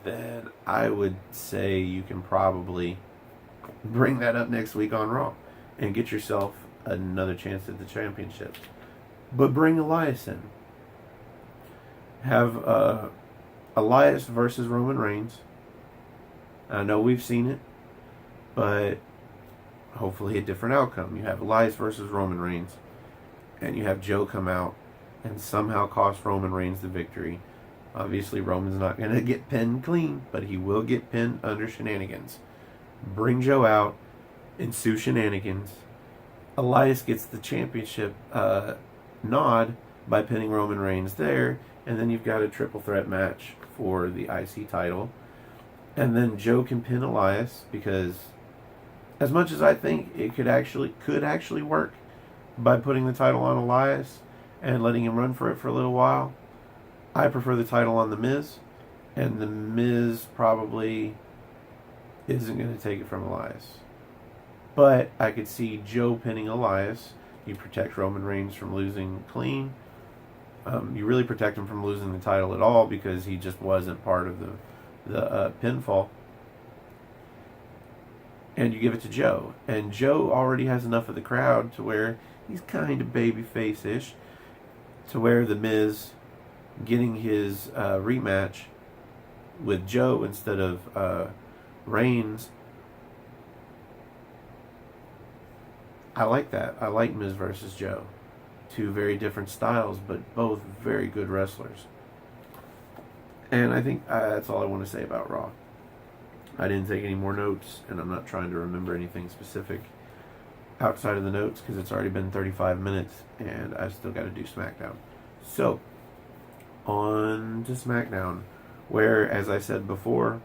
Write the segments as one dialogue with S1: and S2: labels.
S1: then I would say you can probably bring that up next week on Raw and get yourself another chance at the championship. But bring Elias in. Have Elias versus Roman Reigns. I know we've seen it, but hopefully a different outcome. You have Elias versus Roman Reigns, and you have Joe come out and somehow cost Roman Reigns the victory. Obviously, Roman's not going to get pinned clean, but he will get pinned under shenanigans. Bring Joe out, ensue shenanigans. Elias gets the championship nod by pinning Roman Reigns there, and then you've got a triple threat match for the IC title. And then Joe can pin Elias, because as much as I think it could actually work by putting the title on Elias and letting him run for it for a little while, I prefer the title on The Miz, and The Miz probably isn't going to take it from Elias. But I could see Joe pinning Elias. You protect Roman Reigns from losing clean. You really protect him from losing the title at all, because he just wasn't part of the pinfall. And you give it to Joe. And Joe already has enough of the crowd to where he's kind of babyface-ish, to where The Miz getting his rematch with Joe instead of Reigns, I like that. I like Miz versus Joe. Two very different styles, but both very good wrestlers. And I think that's all I want to say about Raw. I didn't take any more notes, and I'm not trying to remember anything specific outside of the notes, because it's already been 35 minutes, and I've still got to do SmackDown. So, on to SmackDown, where, as I said before,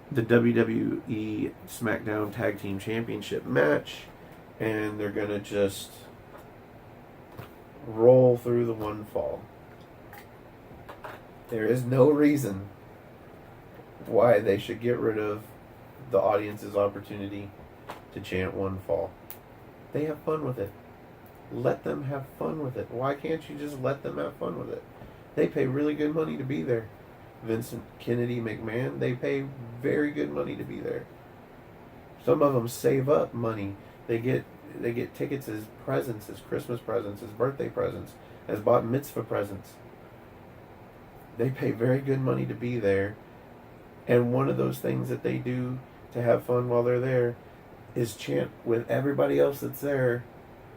S1: the WWE SmackDown Tag Team Championship match, and they're going to just roll through the one fall. There is no reason why they should get rid of the audience's opportunity to chant one fall. They have fun with it. Let them have fun with it. Why can't you just let them have fun with it? They pay really good money to be there. Vincent Kennedy McMahon, they pay very good money to be there. Some of them save up money. They get tickets as presents, as Christmas presents, as birthday presents, as bat mitzvah presents. They pay very good money to be there. And one of those things that they do to have fun while they're there is chant with everybody else that's there,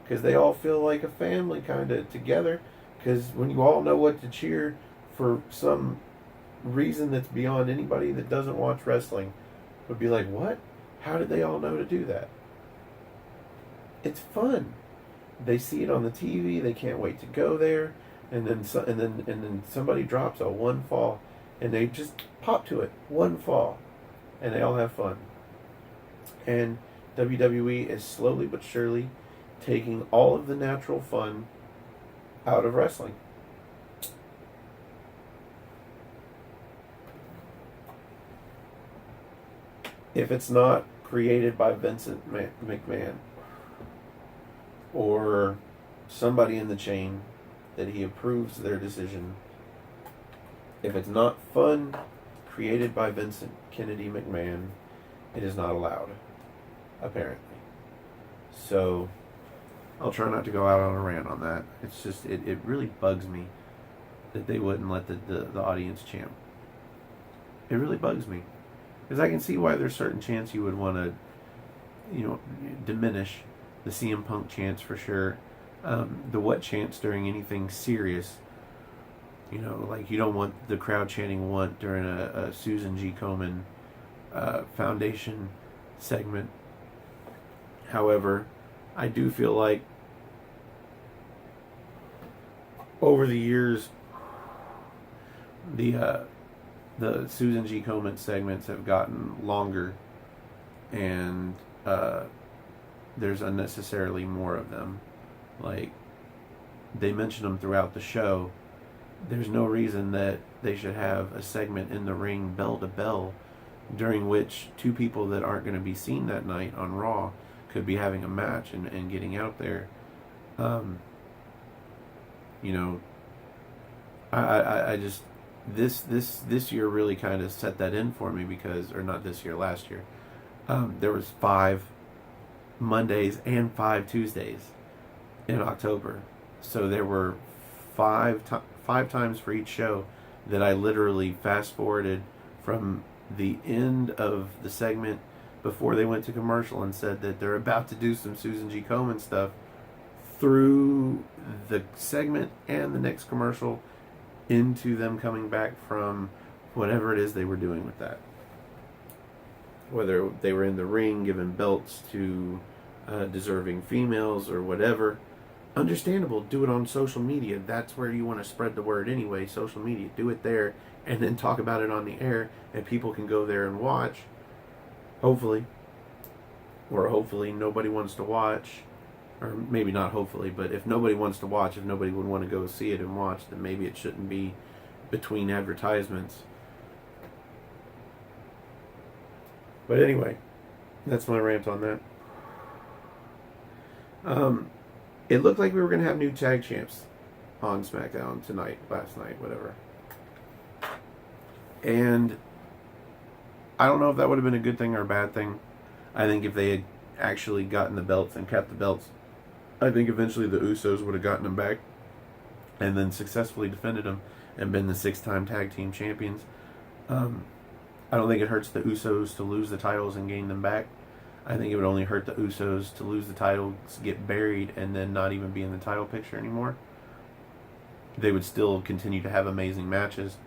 S1: because they all feel like a family kind of together. Because when you all know what to cheer for some reason that's beyond anybody that doesn't watch wrestling, would be like, what? How did they all know to do that? It's fun. They see it on the TV. They can't wait to go there, and then somebody drops a one fall, and they just pop to it, one fall, and they all have fun. And WWE is slowly but surely taking all of the natural fun out of wrestling. If it's not created by Vincent McMahon or somebody in the chain that he approves their decision, if it's not fun created by Vincent Kennedy McMahon, it is not allowed, apparently. So I'll try not to go out on a rant on that. It's just, it really bugs me that they wouldn't let the audience chant. It really bugs me. Because I can see why there's certain chants you would want to, diminish. The CM Punk chants for sure. The what chants during anything serious. Like you don't want the crowd chanting what during a Susan G. Komen Foundation segment. However, I do feel like over the years, the Susan G. Komen segments have gotten longer, and there's unnecessarily more of them. Like, they mention them throughout the show. There's no reason that they should have a segment in the ring, bell to bell, during which two people that aren't going to be seen that night on Raw could be having a match and getting out there. I just, this year really kind of set that in for me because, or not this year, last year, there was 5 Mondays and 5 Tuesdays in October, so there were five times for each show that I literally fast forwarded from the end of the segment before they went to commercial and said that they're about to do some Susan G. Komen stuff through the segment and the next commercial into them coming back from whatever it is they were doing with that. Whether they were in the ring giving belts to deserving females or whatever. Understandable, do it on social media. That's where you want to spread the word anyway, social media. Do it there and then talk about it on the air and people can go there and watch. Hopefully. Or hopefully nobody wants to watch. Or maybe not hopefully, but if nobody wants to watch, if nobody would want to go see it and watch, then maybe it shouldn't be between advertisements. But anyway, that's my rant on that. It looked like we were going to have new tag champs on SmackDown tonight, last night, whatever. And I don't know if that would have been a good thing or a bad thing. I think if they had actually gotten the belts and kept the belts, I think eventually the Usos would have gotten them back and then successfully defended them and been the 6-time tag team champions. I don't think it hurts the Usos to lose the titles and gain them back. I think it would only hurt the Usos to lose the titles, get buried, and then not even be in the title picture anymore. They would still continue to have amazing matches,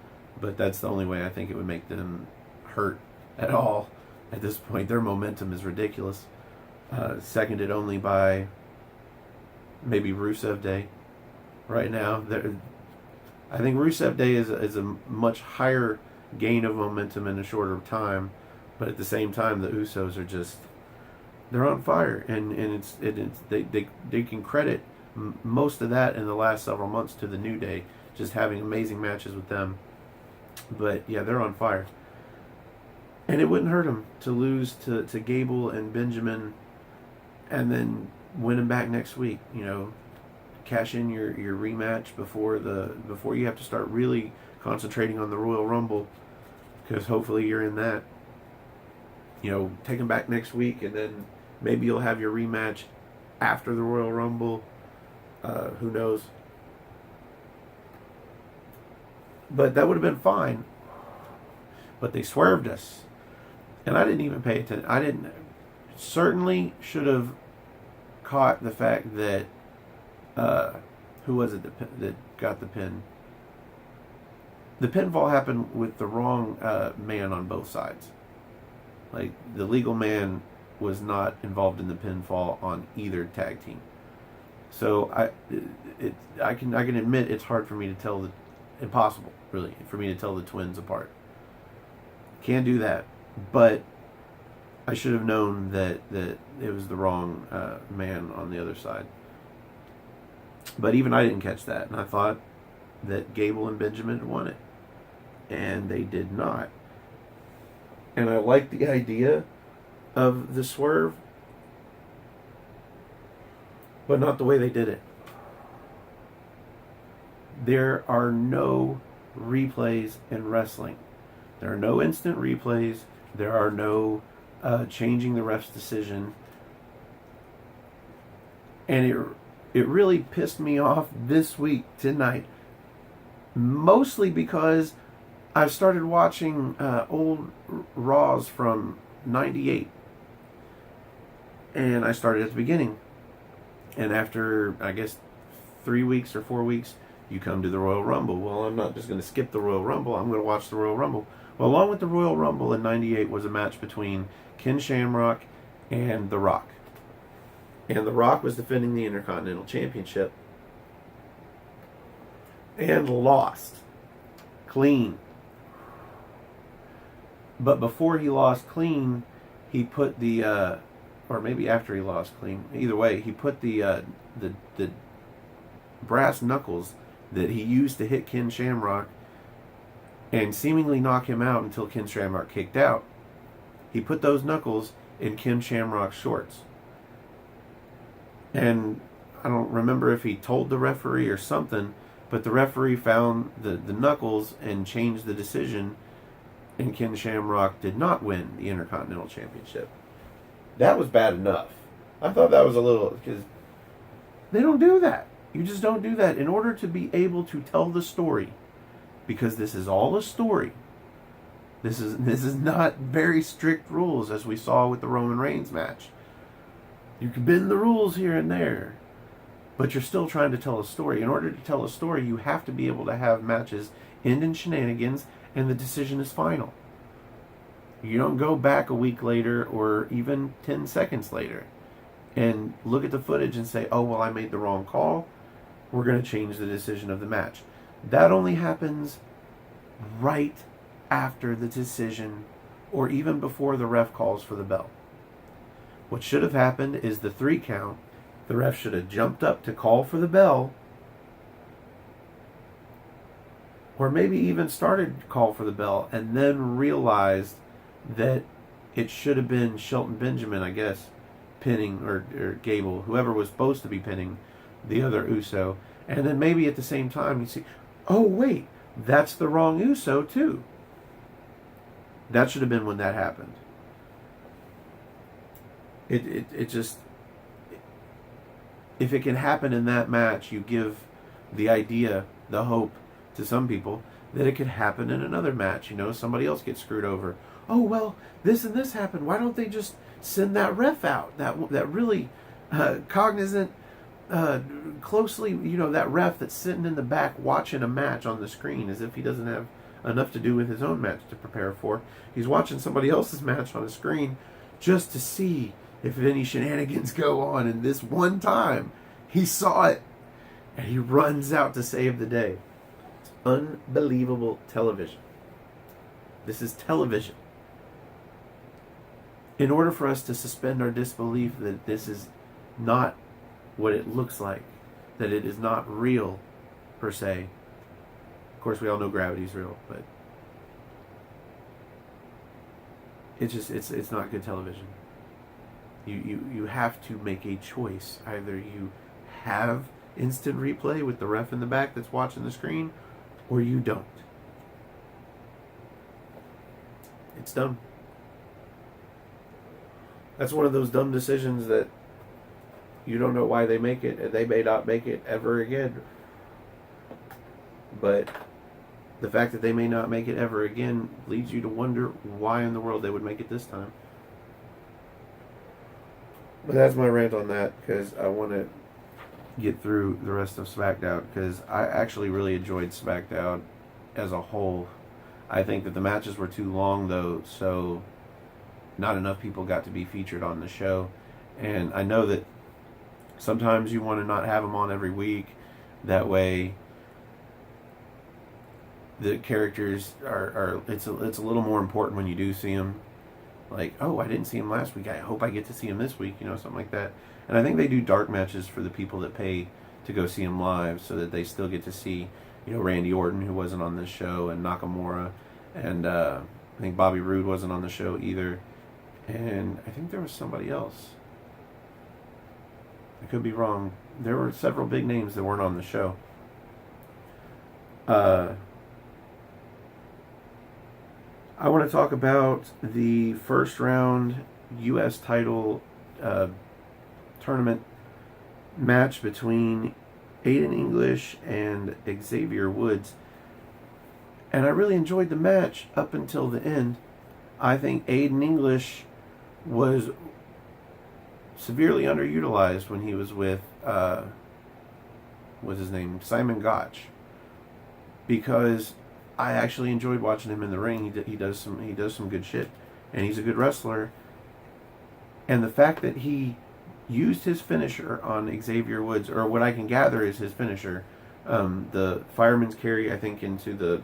S1: but that's the only way I think it would make them hurt at all. At this point, their momentum is ridiculous. Seconded only by maybe Rusev Day right now. I think Rusev Day is a much higher gain of momentum in a shorter time, but at the same time, the Usos are just, they're on fire, and they can credit most of that in the last several months to the New Day, just having amazing matches with them. But yeah, they're on fire, and it wouldn't hurt them to lose to Gable and Benjamin, and then win them back next week. You know, cash in your rematch before you have to start really concentrating on the Royal Rumble, because hopefully you're in that. You know, take them back next week, and then maybe you'll have your rematch after the Royal Rumble. Who knows? But that would have been fine. But they swerved us. And I didn't even pay attention. Certainly should have caught the fact that, who was it that got the pin? The pinfall happened with the wrong man on both sides. Like, the legal man was not involved in the pinfall on either tag team. So I can admit it's hard for me to tell impossible, really, for me to tell the twins apart. Can't do that, but I should have known that it was the wrong man on the other side. But even I didn't catch that, and I thought that Gable and Benjamin had won it, and they did not. And I like the idea of the swerve, but not the way they did it. There are no replays in wrestling. There are no instant replays. There are no changing the ref's decision. And it really pissed me off this week, tonight. Mostly because I've started watching old Raws from '98. And I started at the beginning. And after, I guess, 3 weeks or 4 weeks, you come to the Royal Rumble. Well, I'm not just going to skip the Royal Rumble. I'm going to watch the Royal Rumble. Well, along with the Royal Rumble in '98 was a match between Ken Shamrock and The Rock. And The Rock was defending the Intercontinental Championship. And lost. Clean. But before he lost clean, he put the... or maybe after he lost clean. Either way, he put the brass knuckles that he used to hit Ken Shamrock and seemingly knock him out until Ken Shamrock kicked out. He put those knuckles in Ken Shamrock's shorts. And I don't remember if he told the referee or something, but the referee found the knuckles and changed the decision, and Ken Shamrock did not win the Intercontinental Championship. That was bad enough. I thought that was a little, because they don't do that. You just don't do that. In order to be able to tell the story, because this is all a story. This is not very strict rules, as we saw with the Roman Reigns match. You can bend the rules here and there, but you're still trying to tell a story. In order to tell a story, you have to be able to have matches end in shenanigans, and the decision is final. You don't go back a week later or even 10 seconds later and look at the footage and say, oh, well, I made the wrong call. We're going to change the decision of the match. That only happens right after the decision or even before the ref calls for the bell. What should have happened is the 3 count. The ref should have jumped up to call for the bell, or maybe even started to call for the bell and then realized that it should have been Shelton Benjamin, I guess, pinning, or Gable, whoever was supposed to be pinning the other Uso. And then maybe at the same time you see, oh wait, that's the wrong Uso too. That should have been when that happened. It just, if it can happen in that match, you give the idea, the hope to some people that it could happen in another match. You know, somebody else gets screwed over. Oh, well, this and this happened. Why don't they just send that ref out? That really cognizant, closely, that ref that's sitting in the back watching a match on the screen as if he doesn't have enough to do with his own match to prepare for. He's watching somebody else's match on a screen just to see if any shenanigans go on. And this one time, he saw it, and he runs out to save the day. It's unbelievable television. This is television. In order for us to suspend our disbelief that this is not what it looks like, that it is not real, per se. Of course, we all know gravity's real, but it's not good television. You have to make a choice. Either you have instant replay with the ref in the back that's watching the screen, or you don't. It's dumb. That's one of those dumb decisions that you don't know why they make it, and they may not make it ever again. But the fact that they may not make it ever again leads you to wonder why in the world they would make it this time. But that's my rant on that, because I want to get through the rest of SmackDown, because I actually really enjoyed SmackDown as a whole. I think that the matches were too long, though, so not enough people got to be featured on the show. And I know that sometimes you want to not have them on every week. That way the characters are it's a little more important when you do see them. Like, oh, I didn't see him last week, I hope I get to see him this week, something like that. And I think they do dark matches for the people that pay to go see him live, so that they still get to see, Randy Orton, who wasn't on this show, and Nakamura, and I think Bobby Roode wasn't on the show either. And I think there was somebody else. I could be wrong. There were several big names that weren't on the show. I want to talk about the first round U.S. title tournament match between Aiden English and Xavier Woods. And I really enjoyed the match up until the end. I think Aiden English was severely underutilized when he was with what's his name, Simon Gotch, because I actually enjoyed watching him in the ring. He does some good shit, and he's a good wrestler. And the fact that he used his finisher on Xavier Woods, or what I can gather is his finisher, the fireman's carry, I think, into the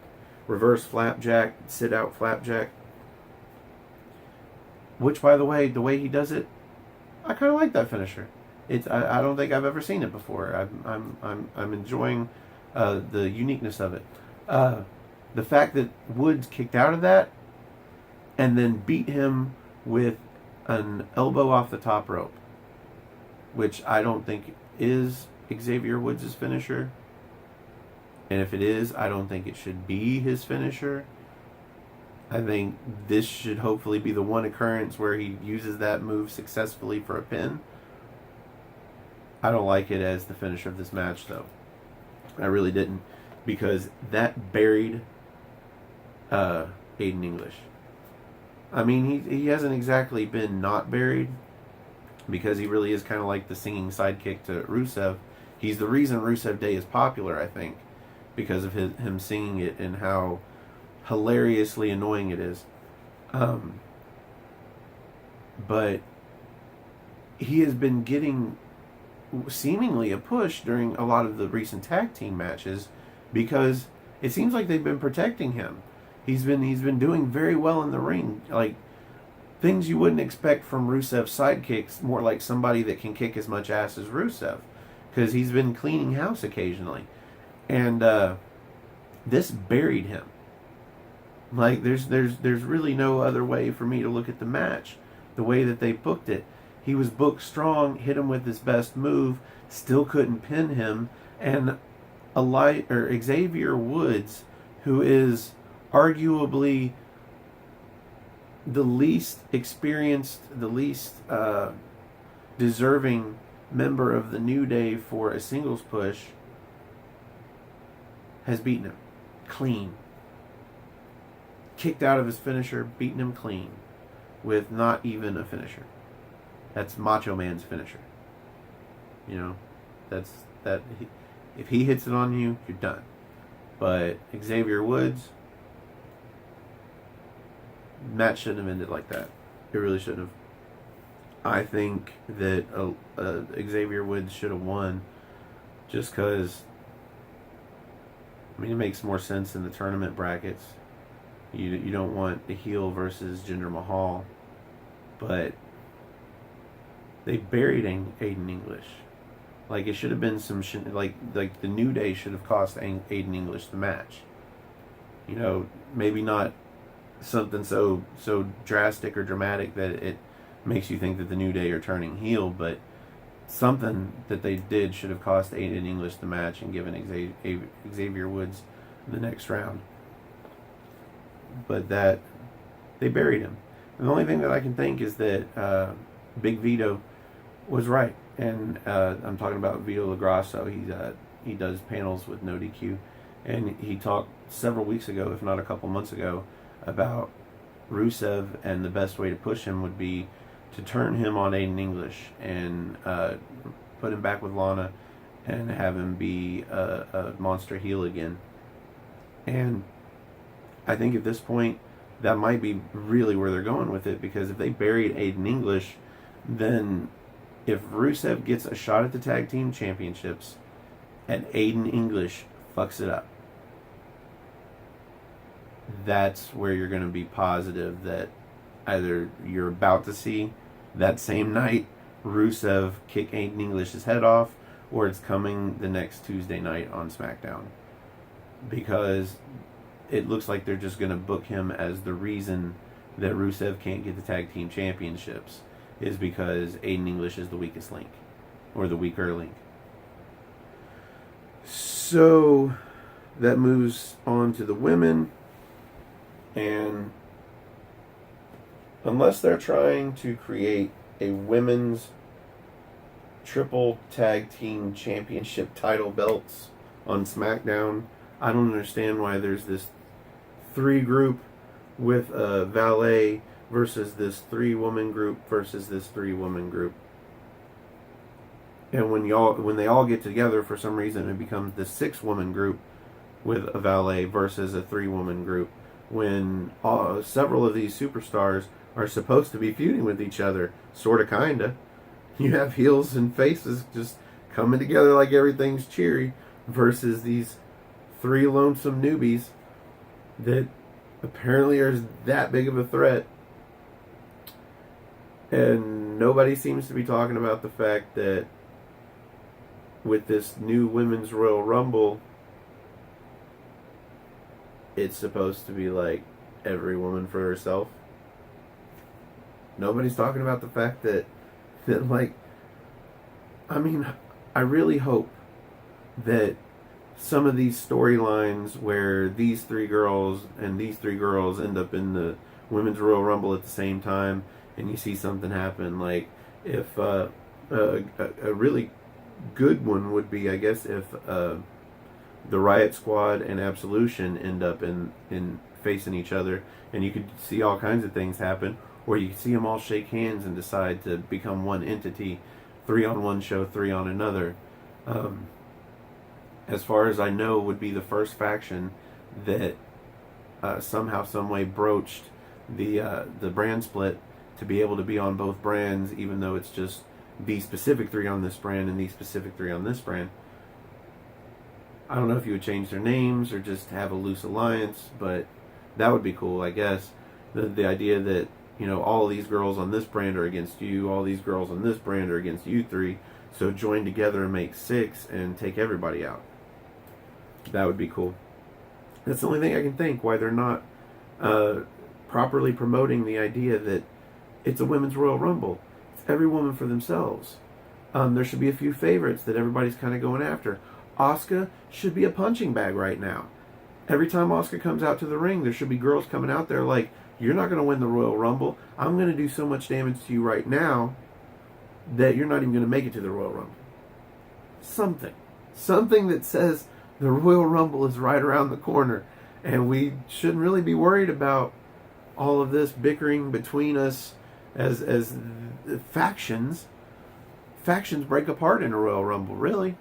S1: reverse flapjack, sit out flapjack. Which, by the way he does it, I kind of like that finisher. I don't think I've ever seen it before. I'm enjoying the uniqueness of it. The fact that Woods kicked out of that and then beat him with an elbow off the top rope, which I don't think is Xavier Woods' finisher. And if it is, I don't think it should be his finisher. I think this should hopefully be the one occurrence where he uses that move successfully for a pin. I don't like it as the finisher of this match, though. I really didn't, because that buried Aiden English. I mean, he hasn't exactly been not buried, because he really is kind of like the singing sidekick to Rusev. He's the reason Rusev Day is popular, I think, because of him singing it and how hilariously annoying it is. But he has been getting seemingly a push during a lot of the recent tag team matches, because it seems like they've been protecting him. He's been doing very well in the ring, like things you wouldn't expect from Rusev's sidekicks, more like somebody that can kick as much ass as Rusev, because he's been cleaning house occasionally, and this buried him. Like there's really no other way for me to look at the match, the way that they booked it. He was booked strong, hit him with his best move, still couldn't pin him, and Xavier Woods, who is arguably the least experienced, the least deserving member of the New Day for a singles push, has beaten him clean. Kicked out of his finisher, beaten him clean with not even a finisher. That's Macho Man's finisher. You know, if he hits it on you, you're done. But Xavier Woods, match shouldn't have ended like that. It really shouldn't have. I think that Xavier Woods should have won, just because, I mean, it makes more sense in the tournament brackets. You don't want the heel versus Jinder Mahal, but they buried Aiden English. Like, it should have been some like the New Day should have cost Aiden English the match. You know, maybe not something so drastic or dramatic that it makes you think that the New Day are turning heel, but something that they did should have cost Aiden English the match and given Xavier Woods the next round. But that they buried him. And the only thing that I can think is that Big Vito was right, and I'm talking about Vito LaGrasso. He does panels with No DQ, and he talked several weeks ago, if not a couple months ago, about Rusev, and the best way to push him would be to turn him on Aiden English and put him back with Lana and have him be a monster heel again. And I think at this point that might be really where they're going with it, because if they buried Aiden English, then if Rusev gets a shot at the tag team championships and Aiden English fucks it up, that's where you're going to be positive that either you're about to see that same night Rusev kick Aiden English's head off, or it's coming the next Tuesday night on SmackDown. Because it looks like they're just going to book him as the reason that Rusev can't get the tag team championships, is because Aiden English is the weakest link, or the weaker link. So that moves on to the women, and unless they're trying to create a women's triple tag team championship title belts on SmackDown, I don't understand why there's this 3 group with a valet versus this 3-woman group versus this 3-woman group. And when they all get together, for some reason it becomes the 6-woman group with a valet versus a 3-woman group, when several of these superstars are supposed to be feuding with each other, sorta, kinda. You have heels and faces just coming together like everything's cheery, versus these 3 lonesome newbies that apparently are that big of a threat. And nobody seems to be talking about the fact that with this new Women's Royal Rumble, it's supposed to be like every woman for herself. Nobody's talking about the fact that like, I mean, I really hope that some of these storylines where these three girls and these three girls end up in the Women's Royal Rumble at the same time, and you see something happen. Like, if a really good one would be, I guess, if the Riot Squad and Absolution end up in facing each other, and you could see all kinds of things happen, or you could see them all shake hands and decide to become one entity, 3 on one show, 3 on another. As far as I know, would be the first faction that somehow, some way broached the brand split to be able to be on both brands, even though it's just these specific 3 on this brand and these specific 3 on this brand. I don't know if you would change their names or just have a loose alliance, but that would be cool, I guess. The idea that, you know, all these girls on this brand are against you, all these girls on this brand are against you 3, so join together and make 6 and take everybody out. That would be cool. That's the only thing I can think why they're not properly promoting the idea that it's a Women's Royal Rumble. It's every woman for themselves. There should be a few favorites that everybody's kind of going after. Asuka should be a punching bag right now. Every time Asuka comes out to the ring, there should be girls coming out there like, you're not going to win the Royal Rumble. I'm going to do so much damage to you right now that you're not even going to make it to the Royal Rumble. Something that says the Royal Rumble is right around the corner, and we shouldn't really be worried about all of this bickering between us as factions. Factions break apart in a Royal Rumble, really.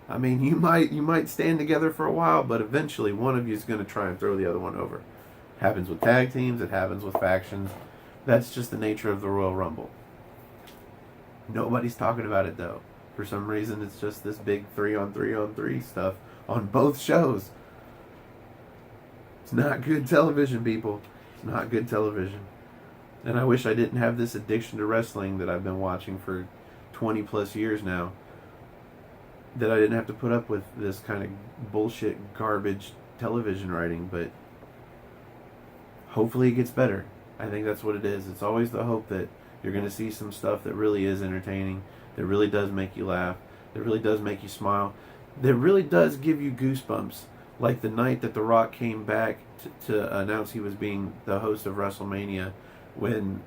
S1: I mean, you might stand together for a while, but eventually one of you is going to try and throw the other one over. It happens with tag teams. It happens with factions. That's just the nature of the Royal Rumble. Nobody's talking about it, though. For some reason, it's just this big 3-on-3-on-3 stuff on both shows. It's not good television, people. It's not good television. And I wish I didn't have this addiction to wrestling that I've been watching for 20 plus years now. That I didn't have to put up with this kind of bullshit, garbage television writing, but hopefully it gets better. I think that's what it is. It's always the hope that you're going to see some stuff that really is entertaining, that really does make you laugh, that really does make you smile, that really does give you goosebumps. Like the night that The Rock came back to announce he was being the host of WrestleMania, when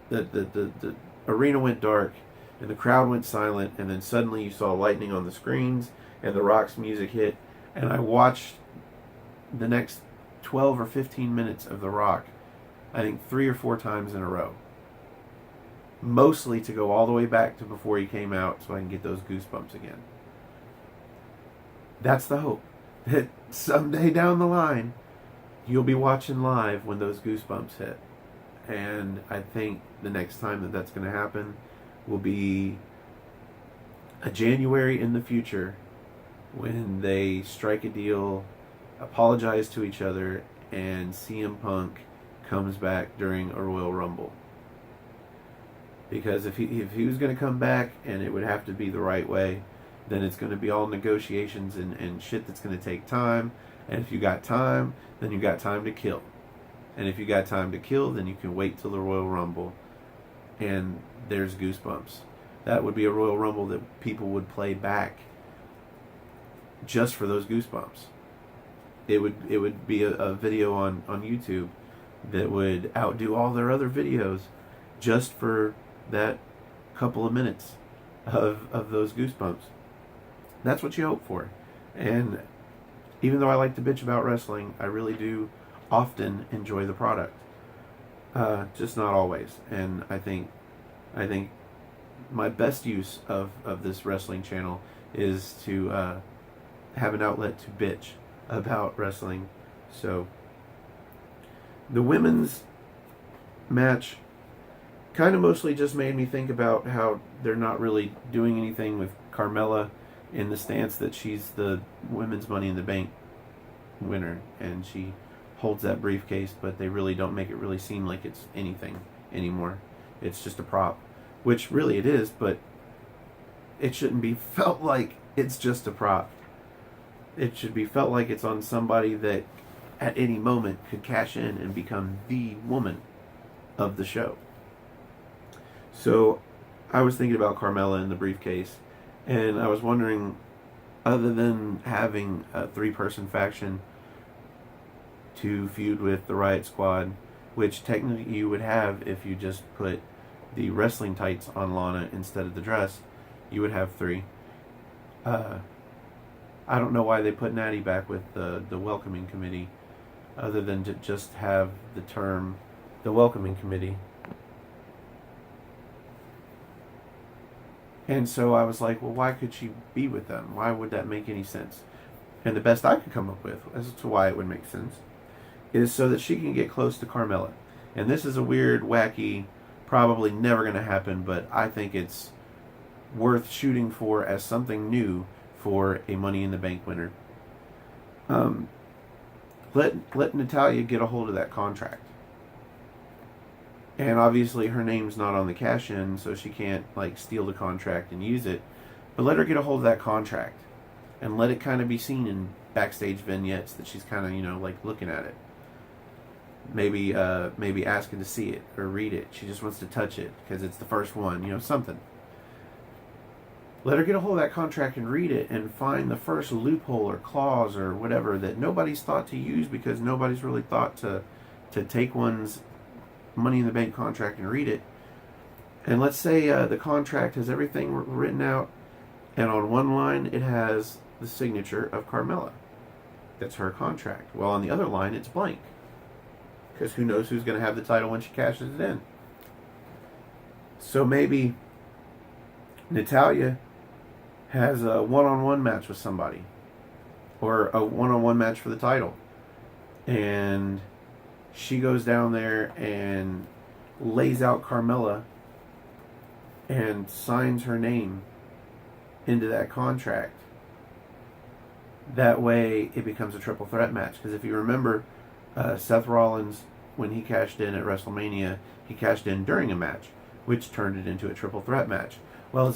S1: the arena went dark and the crowd went silent, and then suddenly you saw lightning on the screens and The Rock's music hit, and I watched the next 12 or 15 minutes of The Rock, I think 3 or 4 times in a row. Mostly to go all the way back to before he came out so I can get those goosebumps again. That's the hope. That someday down the line, you'll be watching live when those goosebumps hit. And I think the next time that that's going to happen will be a January in the future when they strike a deal, apologize to each other, and CM Punk comes back during a Royal Rumble. Because if he was going to come back, and it would have to be the right way, then it's going to be all negotiations and shit that's going to take time. And if you got time, then you got time to kill. And if you got time to kill, then you can wait till the Royal Rumble. And there's goosebumps. That would be a Royal Rumble that people would play back just for those goosebumps. It would be a video on YouTube that would outdo all their other videos just for that couple of minutes of those goosebumps. That's what you hope for. And even though I like to bitch about wrestling, I really do often enjoy the product. Just not always. And I think my best use of this wrestling channel is to have an outlet to bitch about wrestling. So the women's match kind of mostly just made me think about how they're not really doing anything with Carmella in the stance that she's the women's Money in the Bank winner and she holds that briefcase, but they really don't make it really seem like it's anything anymore. It's just a prop, which really it is, but it shouldn't be felt like it's just a prop. It should be felt like it's on somebody that at any moment could cash in and become the woman of the show. So I was thinking about Carmella in the briefcase, and I was wondering other than having a 3-person faction to feud with the Riot Squad, which technically you would have if you just put the wrestling tights on Lana instead of the dress, you would have 3. I don't know why they put Natty back with the welcoming committee, other than to just have the term the welcoming committee. And so I was like, well, why could she be with them? Why would that make any sense? And the best I could come up with as to why it would make sense is so that she can get close to Carmella. And this is a weird, wacky, probably never going to happen, but I think it's worth shooting for as something new for a Money in the Bank winner. Let Natalya get a hold of that contract. And obviously her name's not on the cash-in, so she can't like steal the contract and use it. But let her get a hold of that contract. And let it kind of be seen in backstage vignettes that she's kind of, like looking at it. Maybe asking to see it or read it. She just wants to touch it because it's the first one, something. Let her get a hold of that contract and read it and find the first loophole or clause or whatever that nobody's thought to use because nobody's really thought to take one's Money in the Bank contract and read it. And let's say the contract has everything written out, and on one line it has the signature of Carmella. That's her contract. Well, on the other line it's blank, because who knows who's going to have the title when she cashes it in. So maybe Natalya has a one-on-one match with somebody, or a one-on-one match for the title, and she goes down there and lays out Carmella and signs her name into that contract. That way it becomes a triple threat match. Because if you remember, Seth Rollins, when he cashed in at WrestleMania, he cashed in during a match, which turned it into a triple threat match. Well,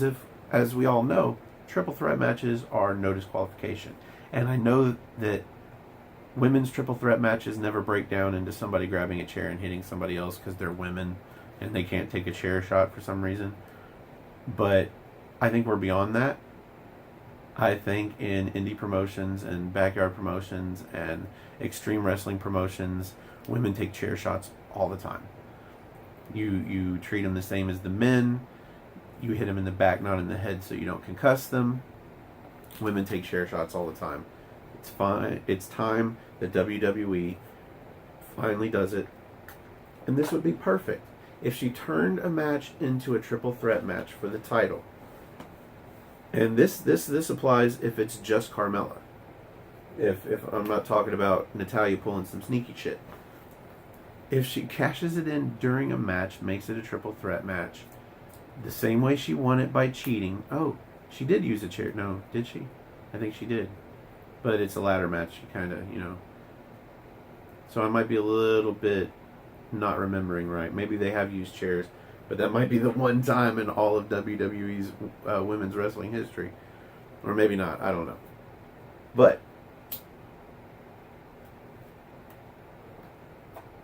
S1: as we all know, triple threat matches are no disqualification. And I know that women's triple threat matches never break down into somebody grabbing a chair and hitting somebody else because they're women and they can't take a chair shot for some reason. But I think we're beyond that. I think in indie promotions and backyard promotions and extreme wrestling promotions, women take chair shots all the time. You treat them the same as the men. You hit them in the back, not in the head, so you don't concuss them. Women take chair shots all the time. It's fine. It's time that WWE finally does it. And this would be perfect if she turned a match into a triple threat match for the title. And this applies if it's just Carmella. If I'm not talking about Natalya pulling some sneaky shit. If she cashes it in during a match, makes it a triple threat match, the same way she won it by cheating. Oh, she did use a chair. No, did she? I think she did. But it's a ladder match, kind of, So I might be a little bit not remembering right. Maybe they have used chairs, but that might be the one time in all of WWE's women's wrestling history. Or maybe not, I don't know. But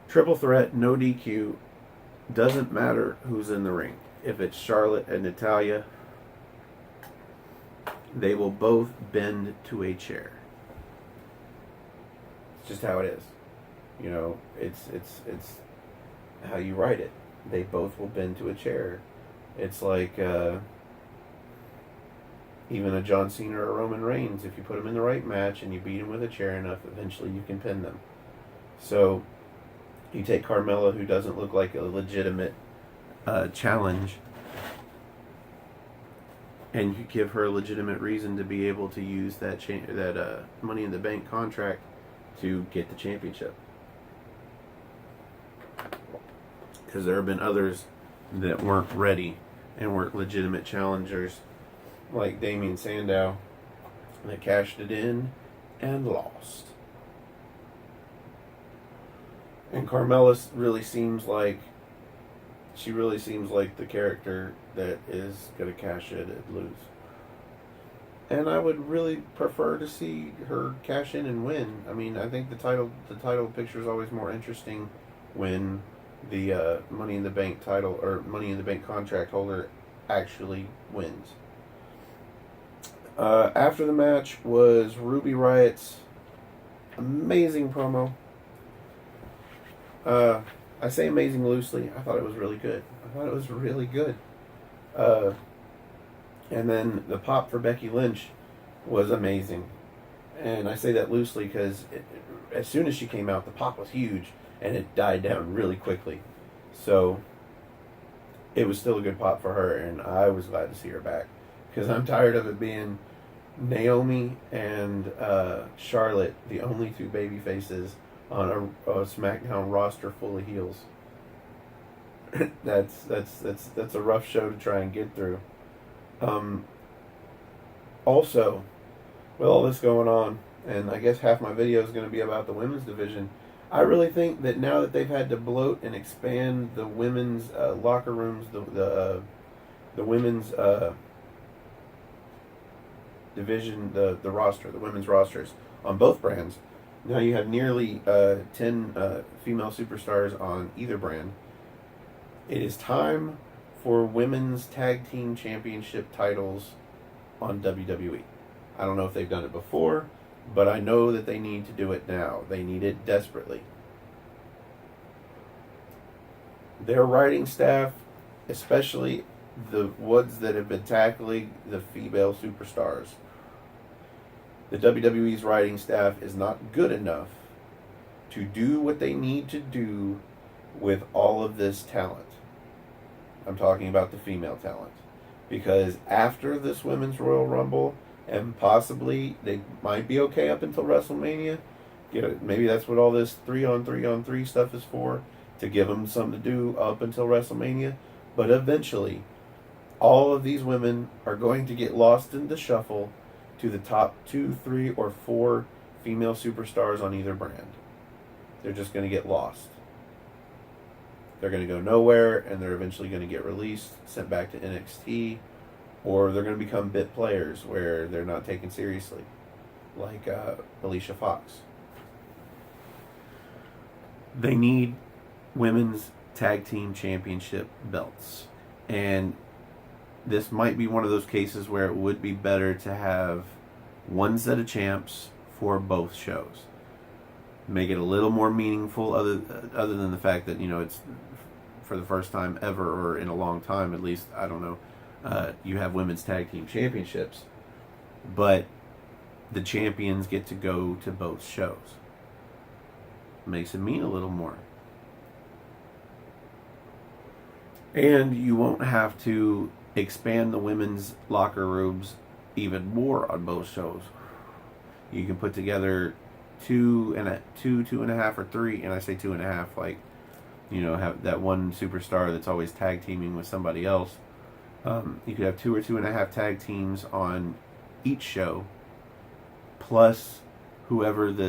S1: triple threat, no DQ, doesn't matter who's in the ring. If it's Charlotte and Natalya, they will both bend to a chair. It's just how it is. It's how you write it. They both will bend to a chair. It's like even a John Cena or a Roman Reigns. If you put them in the right match and you beat them with a chair enough, eventually you can pin them. So you take Carmella, who doesn't look like a legitimate challenge, and you give her a legitimate reason to be able to use that Money in the Bank contract to get the championship. Because there have been others that weren't ready and weren't legitimate challengers, like Damien Sandow, that cashed it in and lost. And Carmella really seems like the character that is going to cash it and lose. And I would really prefer to see her cash in and win. I mean, I think the title picture is always more interesting when the Money in the Bank title or Money in the Bank contract holder actually wins. After the match was Ruby Riot's amazing promo. I say amazing loosely. I thought it was really good. And then the pop for Becky Lynch was amazing. And I say that loosely because as soon as she came out, the pop was huge, and it died down really quickly. So it was still a good pop for her, and I was glad to see her back. Because I'm tired of it being Naomi and Charlotte, the only two baby faces on a SmackDown roster full of heels. that's a rough show to try and get through. Also, with all this going on, and I guess half my video is going to be about the women's division, I really think that now that they've had to bloat and expand the women's locker rooms, the women's division, the roster, the women's rosters on both brands. Now you have nearly 10 female superstars on either brand. It is time for women's tag team championship titles on WWE. I don't know if they've done it before, but I know that they need to do it now. They need it desperately. Their writing staff, especially the ones that have been tackling the female superstars, the WWE's writing staff is not good enough to do what they need to do with all of this talent. I'm talking about the female talent. Because after this Women's Royal Rumble, and possibly they might be okay up until WrestleMania, maybe that's what all this 3-on-3-on-3 stuff is for, to give them something to do up until WrestleMania. But eventually, all of these women are going to get lost in the shuffle to the top 2, 3, or 4 female superstars on either brand. They're just going to get lost. They're going to go nowhere, and they're eventually going to get released, sent back to NXT, or they're going to become bit players where they're not taken seriously, like Alicia Fox. They need women's tag team championship belts, and this might be one of those cases where it would be better to have one set of champs for both shows. Make it a little more meaningful, other than the fact that, it's for the first time ever, or in a long time at least, I don't know, you have women's tag team championships, but the champions get to go to both shows. Makes it mean a little more. And you won't have to expand the women's locker rooms even more on both shows. You can put together 2.5 or 3, and I say 2.5, like, have that one superstar that's always tag teaming with somebody else. You could have 2 or 2.5 tag teams on each show, plus whoever the